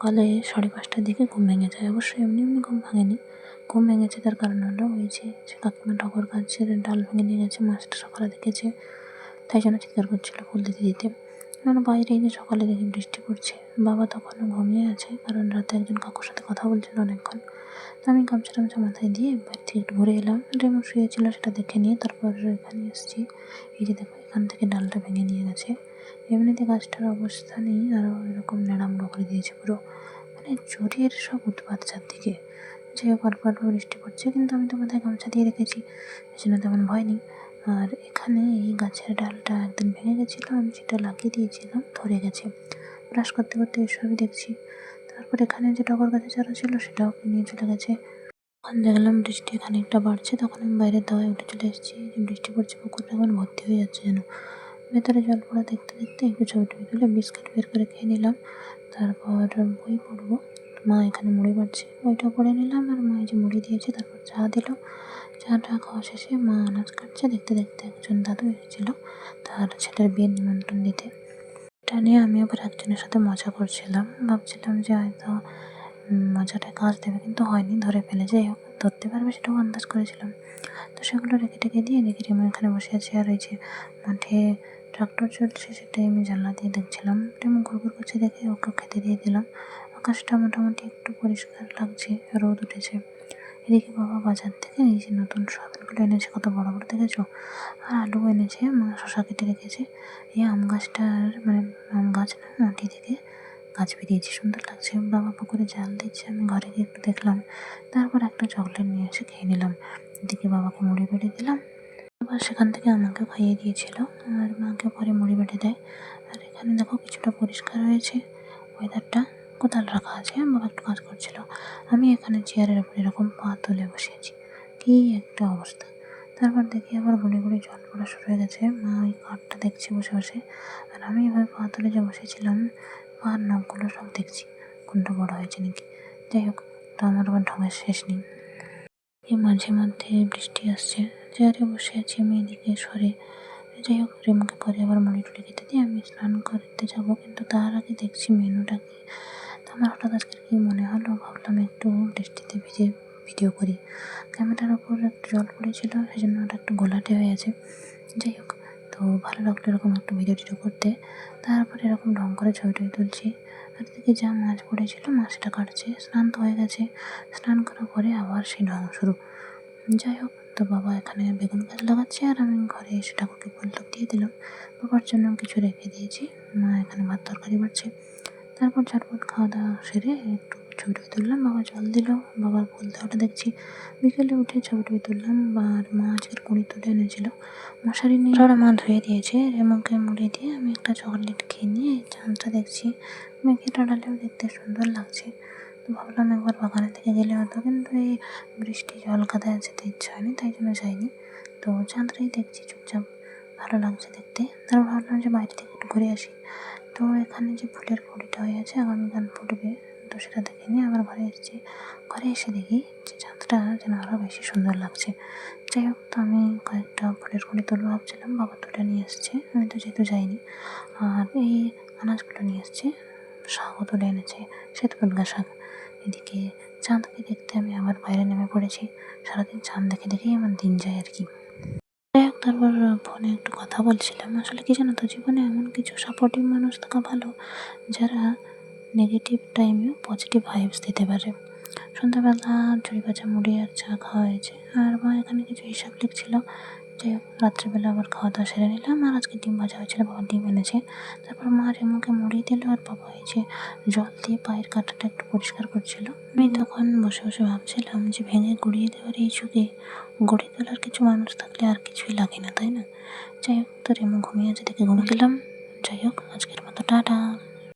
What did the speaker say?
সকালে 5:30টার দিকে ঘুম ভেঙে যায়। অবশ্যই এমনি ঘুম ভাঙেনি। ঘুম ভেঙেছে তার কারণ হলো ওই যে কাকিমা টগর গাছের ডাল ভেঙে নিয়ে গেছে, মা সেটা সকালে দেখেছে, তাই জন্য চিৎকার করছিল ফুল দিতে দিতে। বাইরে এই যে সকালে দেখি বৃষ্টি পড়ছে, বাবা তখনও ঘুমিয়ে আছে, কারণ রাতে একজন কাকুর সাথে কথা বলছিল অনেকক্ষণ। তো আমি গামছা টামছা মাথায় দিয়ে বাইরে থেকে একটু ঘুরে এলাম, রেমো শুয়েছিল সেটা দেখে নিয়ে তারপর এখানে এসেছি। এই যে দেখো এখান থেকে ডালটা ভেঙে নিয়ে গেছে। এমনিতে গাছটার অবস্থা নেই, আরও এরকম ন্যাড়ামড়ো করে দিয়েছে পুরো, চোরের সব উৎপাত চারদিকে। যে অল্প অল্প বৃষ্টি পড়ছে, কিন্তু আমি তো মাথায় গামছা দিয়ে রেখেছি, এই জন্য তেমন ভয় নেই। আর এখানে এই গাছের ডালটা একদিন ভেঙে গেছিলো, আমি সেটা লাগিয়ে দিয়েছিলাম, ধরে গেছে। ব্রাশ করতে করতে এসবই দেখছি। তারপর এখানে যে টগর গাছে চারা ছিল সেটাও নিয়ে চলে গেছে। তখন দেখলাম বৃষ্টি খানিকটা বাড়ছে, তখন আমি বাইরের দাওয়ায় উঠে চলে এসেছি। যে বৃষ্টি পড়ছে, পুকুরটা এখন ভর্তি হয়ে যাচ্ছে যেন। ভেতরে জল পড়া দেখতে দেখতে একটু ছবি টবি তুলে বিস্কিট বের করে খেয়ে নিলাম। তারপর বই পড়বো। মা এখানে মুড়ি বাটছে, বইটা পড়ে নিলাম, আর মা এই যে মুড়ি দিয়েছে, তারপর চা দিল। চাটা খাওয়া শেষে মা আনাজ কাটছে, দেখতে দেখতে একজন দাদু এসেছিল তার ছেলের বিয়ের নিমন্ত্রণ দিতে। এটা নিয়ে আমি আবার একজনের সাথে মজা করছিলাম, ভাবছিলাম যে হয়তো মজাটা কাজ দেবে, কিন্তু হয়নি, ধরে ফেলে। যাই হোক, ধরতে পারবে সেটাও আন্দাজ করেছিলাম। তো সেগুলো রেখে টেখে দিয়ে দেখি রেমো এখানে বসে আছে, আর ওই যে মাঠে ট্রাক্টর চলছে সেটাই আমি জানলা দিয়ে দেখছিলাম। রেমো ঘুরঘুর করছে দেখে ওকে খেতে দিয়ে দিলাম। আকাশটা মোটামুটি একটু পরিষ্কার লাগছে, রোদ উঠেছে। এদিকে বাবা বাজার থেকে এই যে নতুন সয়াবিনগুলো এনেছে, কত বড় বড় দেখেছো, আর আলু এনেছে, মা শশা কেটে রেখেছে। এই আম গাছটার আম গাছ না, মাটি থেকে গাছ বেরিয়েছে, সুন্দর লাগছে। বাবা পুকুরে জাল দিচ্ছে, আমি ঘরে গিয়ে একটু দেখলাম। তারপর একটা চকলেট নিয়ে এসে খেয়ে নিলাম। এদিকে বাবাকে মুড়ি বেড়ে দিলাম, আবার সেখান থেকে আমাকেও খাইয়ে দিয়েছিল, আর মাকে পরে মুড়ি বেটে দেয়। আর এখানে দেখো কিছুটা পরিষ্কার হয়েছে ওয়েদারটা, কোদাল রাখা আছে, বাবা একটু কাজ করছিল। আমি এখানে চেয়ারের উপর এরকম পা তুলে বসেছি, কী একটা অবস্থা। তারপর দেখি আবার গুঁড়ি গুঁড়ি জল পড়া শুরু হয়ে গেছে, মা ওই কাঠটা দেখছে বসে বসে, আর আমি এভাবে পা তুলে যে বসেছিলাম, পার নখগুলো সব দেখছি কোনটা বড় হয়েছে নাকি। যাই হোক, তো আমার আবার ঢঙের শেষ নেই। এই মাঝে মধ্যে বৃষ্টি আসছে, চেয়ারে বসে আছি আমি এদিকে সরে। যাই হোক, রেমোকে পরে আবার মুড়ি টুড়ি খেতে দিয়ে আমি স্নান করতে যাবো, কিন্তু তার আগে দেখছি মেনুটা কি। তো আমার হঠাৎ আজকের কী মনে হলো, ভাবলাম একটু বৃষ্টিতে ভিজে ভিডিও করি। ক্যামেরার ওপর একটু জল পড়েছিল, সেই জন্য ওটা একটু ঘোলাটে হয়ে আছে। যাই হোক, তো ভালো লাগলো এরকম একটু ভিডিও টিডিও করতে। তারপরে এরকম ঢং করে ছবি টবি তুলছি। আর থেকে যা মাছ পড়েছিল মা সেটা কাটছে। স্নান তো হয়ে গেছে, স্নান করার পরে আবার সেই ঢং শুরু। যাই হোক, তো বাবা এখানে বেগুন গাছ লাগাচ্ছে, আর আমি ঘরে এসে ঠাকুরকে ফুল টুল দিয়ে দিলাম। বাবার জন্য কিছু রেখে দিয়েছি, মা এখানে ভাত তরকারি বাড়ছে। তারপর ঝটপট খাওয়া দাওয়া সেরে একটু ছবি টবি তুললাম, বাবা জল দিল, বাবার ফুল দেওয়াটা দেখছি। বিকেলে উঠে ছবি টবি তুললাম, আর মা আজকের কুড়ি তুলে এনেছিল, মশারি নিয়ে ওরা মা ধুয়ে দিয়েছে। রেমোকে মুড়ি দিয়ে আমি একটা চকলেট খেয়ে নিয়ে চাঁদটা দেখছি, মেঘেটা ডালেও দেখতে সুন্দর লাগছে। তো ভাবলাম একবার বাগানে থেকে গেলে হতো, কিন্তু এই বৃষ্টি জল কাদায় যেতে ইচ্ছা হয়নি, তাই জন্য যাইনি। তো চাঁদটাই দেখছি চুপচাপ, ভালো লাগছে দেখতে। তারপর ভাবলাম যে বাইরে থেকে একটু ঘুরে আসি। তো এখানে যে ফুলের কুড়িটা হয়ে আছে, আগামীকাল ফুটবে, তো সেটা দেখে নিয়ে আবার ঘরে এসেছি। ঘরে এসে দেখি যে চাঁদটা যেন আরও বেশি সুন্দর লাগছে। যাই হোক, তো আমি কয়েকটা ফুলের কুড়ি তুলবো ভাবছিলাম, বাবা তুলে নিয়ে এসছে, আমি তো যেহেতু যাইনি। আর এই আনাজগুলো নিয়ে এসছে, শাকও তুলে এনেছে, শ্বেতকুলগা শাক। এদিকে চাঁদকে দেখতে আমি আবার বাইরে নেমে পড়েছি। সারাদিন চাঁদ দেখে দেখেই আমার দিন যায় আর কি। যাই হোক, তারপর ফোনে একটু কথা বলছিলাম। আসলে কি জানো তো, জীবনে এমন কিছু সাপোর্টিভ মানুষ থাকা ভালো, যারা নেগেটিভ টাইমেও পজিটিভ ভাইবস দিতে পারে। সন্ধ্যাবেলা ঝুড়ি ভাজা মুড়ি আর চা খাওয়া হয়েছে, আর মা এখানে কিছু হিসাব লিখছিল। যাই হোক, রাত্রেবেলা আবার খাওয়া দাওয়া সেরে নিলাম, আর আজকে ডিম ভাজা হয়েছিল, বাবা ডিম এনেছে। তারপর মা রেমোকে মুড়ি দিল, আর বাবা এই যে জল দিয়ে পায়ের কাঁটাটা একটু পরিষ্কার করছিল। আমি তখন বসে বসে ভাবছিলাম যে ভেঙে গুঁড়িয়ে দেওয়ার এই যুগে গড়ে তোলার কিছু মানুষ থাকলে আর কিছুই লাগে না, তাই না? যাই হোক, তো রেমো ঘুমিয়ে আছে দেখে ঘুমিয়ে গেলাম। যাই হোক, আজকের মতো টাটা।